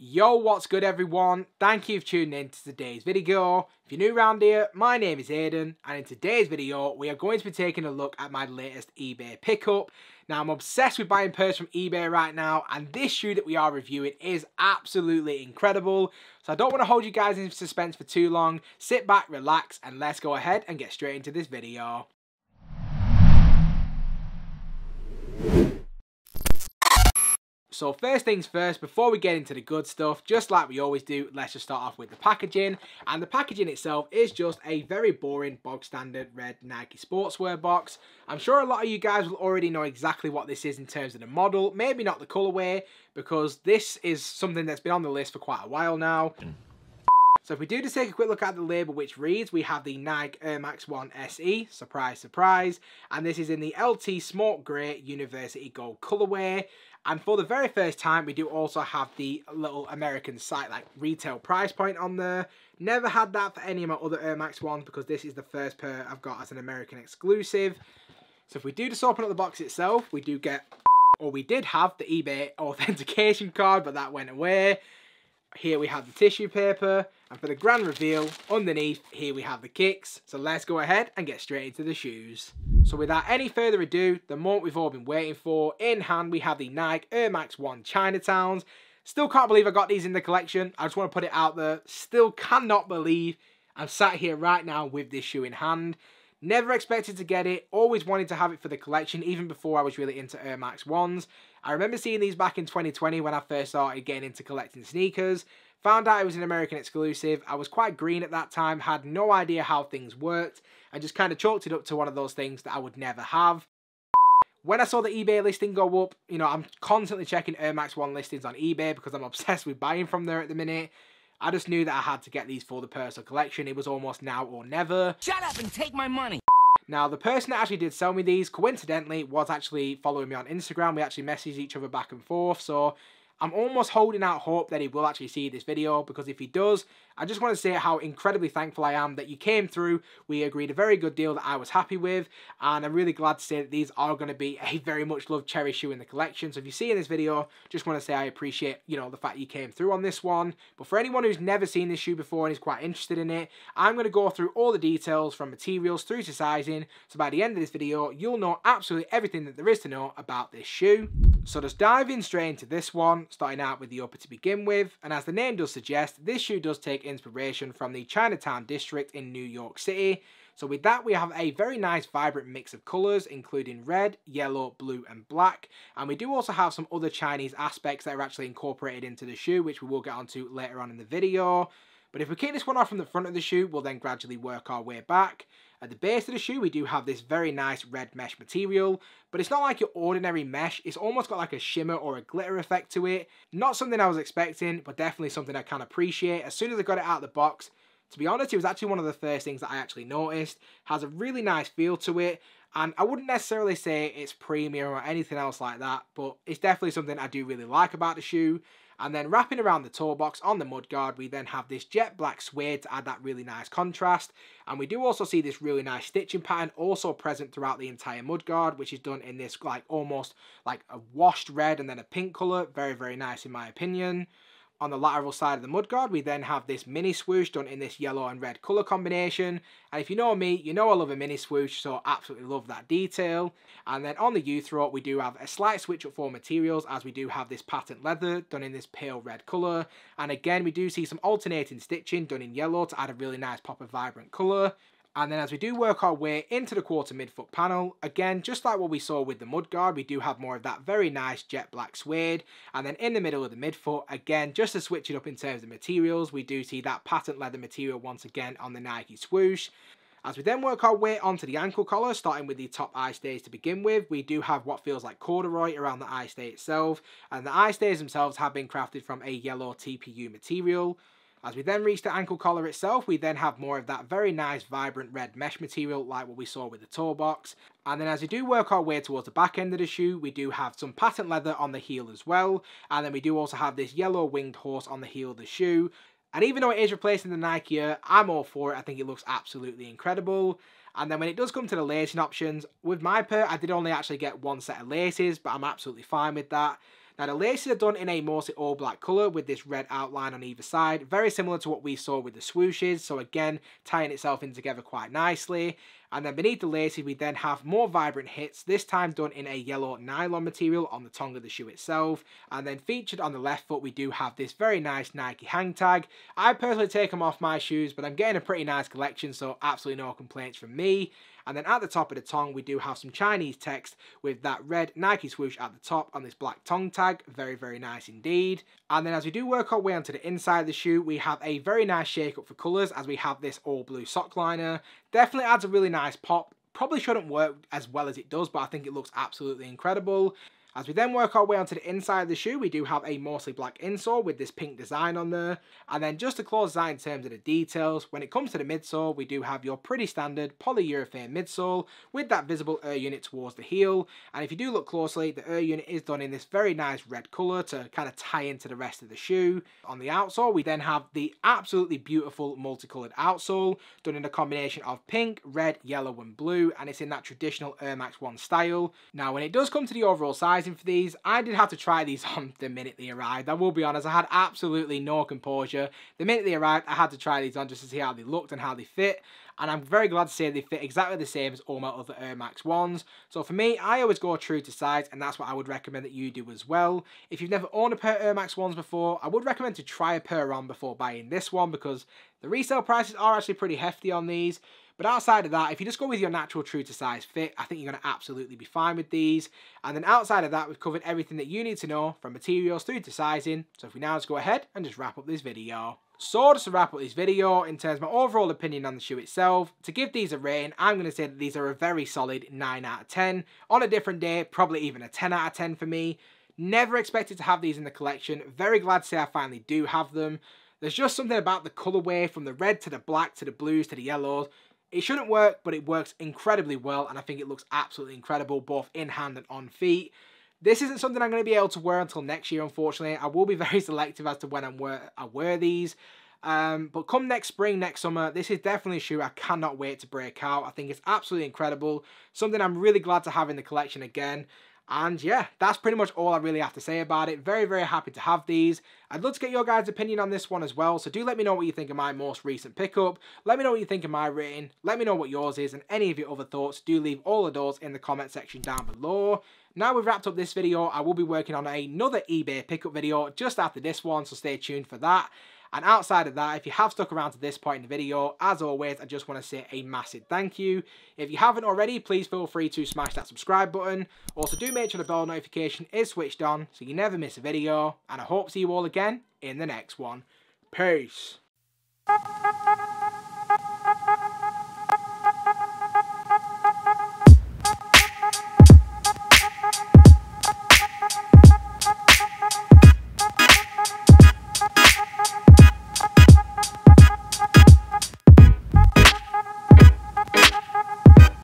Yo, what's good everyone? Thank you for tuning in to today's video. If you're new around here, my name is Aiden, and in today's video we are going to be taking a look at my latest eBay pickup. Now I'm obsessed with buying pairs from eBay right now, and this shoe that we are reviewing is absolutely incredible. So I don't want to hold you guys in suspense for too long. Sit back, relax, and let's go ahead and get straight into this video. So first things first, before we get into the good stuff, just like we always do, let's just start off with the packaging. And the packaging itself is just a very boring, bog standard red Nike sportswear box. I'm sure a lot of you guys will already know exactly what this is in terms of the model, maybe not the colorway, because this is something that's been on the list for quite a while now. So if we do just take a quick look at the label, which reads, we have the Nike Air Max 1 SE, surprise, surprise, and this is in the LT Smoke Grey University Gold colorway. And for the very first time, we do also have the little American site, like retail price point on there. Never had that for any of my other Air Max 1s because this is the first pair I've got as an American exclusive. So if we do just open up the box itself, we do get, or we did have the eBay authentication card, but that went away. Here we have the tissue paper, and for the grand reveal, underneath, here we have the kicks. So let's go ahead and get straight into the shoes. So without any further ado, the moment we've all been waiting for, in hand we have the Nike Air Max 1 Chinatowns. Still can't believe I got these in the collection. I just want to put it out there. Still cannot believe I'm sat here right now with this shoe in hand. Never expected to get it, always wanted to have it for the collection, even before I was really into Air Max 1s. I remember seeing these back in 2020 when I first started getting into collecting sneakers. Found out it was an American exclusive. I was quite green at that time, had no idea how things worked, and just kind of chalked it up to one of those things that I would never have. When I saw the eBay listing go up, you know, I'm constantly checking Air Max 1 listings on eBay because I'm obsessed with buying from there at the minute. I just knew that I had to get these for the personal collection. It was almost now or never. Shut up and take my money! Now, the person that actually did sell me these, coincidentally, was actually following me on Instagram. We actually messaged each other back and forth, so I'm almost holding out hope that he will actually see this video, because if he does, I just want to say how incredibly thankful I am that you came through. We agreed a very good deal that I was happy with, and I'm really glad to say that these are going to be a very much loved cherished shoe in the collection. So if you see in this video, just want to say I appreciate, you know, the fact you came through on this one. But for anyone who's never seen this shoe before and is quite interested in it, I'm going to go through all the details from materials through to sizing. So by the end of this video, you'll know absolutely everything that there is to know about this shoe. So just diving straight into this one, starting out with the upper to begin with. And as the name does suggest, this shoe does take inspiration from the Chinatown district in New York City. So with that, we have a very nice vibrant mix of colours, including red, yellow, blue and black. And we do also have some other Chinese aspects that are actually incorporated into the shoe, which we will get onto later on in the video. But if we kick this one off from the front of the shoe, we'll then gradually work our way back. At the base of the shoe, we do have this very nice red mesh material, but it's not like your ordinary mesh. It's almost got like a shimmer or a glitter effect to it. Not something I was expecting, but definitely something I can appreciate. As soon as I got it out of the box, to be honest, it was actually one of the first things that I actually noticed. Has a really nice feel to it, and I wouldn't necessarily say it's premium or anything else like that, but it's definitely something I do really like about the shoe. And then wrapping around the toe box on the mudguard, we then have this jet black suede to add that really nice contrast. And we do also see this really nice stitching pattern also present throughout the entire mudguard, which is done in this like almost like a washed red and then a pink colour. Very, very nice in my opinion. On the lateral side of the mudguard, we then have this mini swoosh done in this yellow and red colour combination. And if you know me, you know I love a mini swoosh, so absolutely love that detail. And then on the U-throat, we do have a slight switch up for materials, as we do have this patent leather done in this pale red colour. And again, we do see some alternating stitching done in yellow to add a really nice pop of vibrant colour. And then as we do work our way into the quarter midfoot panel, again, just like what we saw with the mudguard, we do have more of that very nice jet black suede. And then in the middle of the midfoot, again, just to switch it up in terms of materials, we do see that patent leather material once again on the Nike swoosh. As we then work our way onto the ankle collar, starting with the top eye stays to begin with, we do have what feels like corduroy around the eye stay itself. And the eye stays themselves have been crafted from a yellow TPU material. As we then reach the ankle collar itself, we then have more of that very nice vibrant red mesh material like what we saw with the toe box. And then as we do work our way towards the back end of the shoe, we do have some patent leather on the heel as well. And then we do also have this yellow winged horse on the heel of the shoe. And even though it is replacing the Nike Air, I'm all for it. I think it looks absolutely incredible. And then when it does come to the lacing options, with my pair, I did only actually get one set of laces, but I'm absolutely fine with that. Now the laces are done in a mostly all black colour with this red outline on either side, very similar to what we saw with the swooshes, so again tying itself in together quite nicely. And then beneath the laces we then have more vibrant hits, this time done in a yellow nylon material on the tongue of the shoe itself. And then featured on the left foot we do have this very nice Nike hang tag. I personally take them off my shoes, but I'm getting a pretty nice collection, so absolutely no complaints from me. And then at the top of the tongue we do have some Chinese text with that red Nike swoosh at the top on this black tongue tag. Very, very nice indeed. And then as we do work our way onto the inside of the shoe, we have a very nice shake up for colours as we have this all blue sock liner. Definitely adds a really nice pop. Probably shouldn't work as well as it does, but I think it looks absolutely incredible. As we then work our way onto the inside of the shoe, we do have a mostly black insole with this pink design on there. And then just to close that in terms of the details, when it comes to the midsole, we do have your pretty standard polyurethane midsole with that visible air unit towards the heel. And if you do look closely, the air unit is done in this very nice red colour to kind of tie into the rest of the shoe. On the outsole, we then have the absolutely beautiful multicoloured outsole done in a combination of pink, red, yellow and blue, and it's in that traditional Air Max 1 style. Now when it does come to the overall sizing for these, I did have to try these on the minute they arrived. I will be honest, I had absolutely no composure. The minute they arrived, I had to try these on just to see how they looked and how they fit. And I'm very glad to say they fit exactly the same as all my other Air Max 1s. So for me, I always go true to size, and that's what I would recommend that you do as well. If you've never owned a pair of Air Max 1s before, I would recommend to try a pair on before buying this one, because the resale prices are actually pretty hefty on these. But outside of that, if you just go with your natural true to size fit, I think you're going to absolutely be fine with these. And then outside of that, we've covered everything that you need to know from materials through to sizing. So if we now just go ahead and just wrap up this video. So just to wrap up this video, in terms of my overall opinion on the shoe itself, to give these a rating, I'm going to say that these are a very solid 9 out of 10. On a different day, probably even a 10 out of 10 for me. Never expected to have these in the collection. Very glad to say I finally do have them. There's just something about the colourway, from the red to the black to the blues to the yellows. It shouldn't work, but it works incredibly well, and I think it looks absolutely incredible, both in hand and on feet. This isn't something I'm going to be able to wear until next year, unfortunately. I will be very selective as to when I wear these. But come next spring, next summer, this is definitely a shoe I cannot wait to break out. I think it's absolutely incredible. Something I'm really glad to have in the collection again. And yeah, that's pretty much all I really have to say about it. Very, very happy to have these. I'd love to get your guys' opinion on this one as well. So do let me know what you think of my most recent pickup. Let me know what you think of my rating. Let me know what yours is, and any of your other thoughts. Do leave all of those in the comment section down below. Now we've wrapped up this video, I will be working on another eBay pickup video just after this one, so stay tuned for that. And outside of that, if you have stuck around to this point in the video, as always, I just want to say a massive thank you. If you haven't already, please feel free to smash that subscribe button. Also, do make sure the bell notification is switched on so you never miss a video. And I hope to see you all again in the next one. Peace.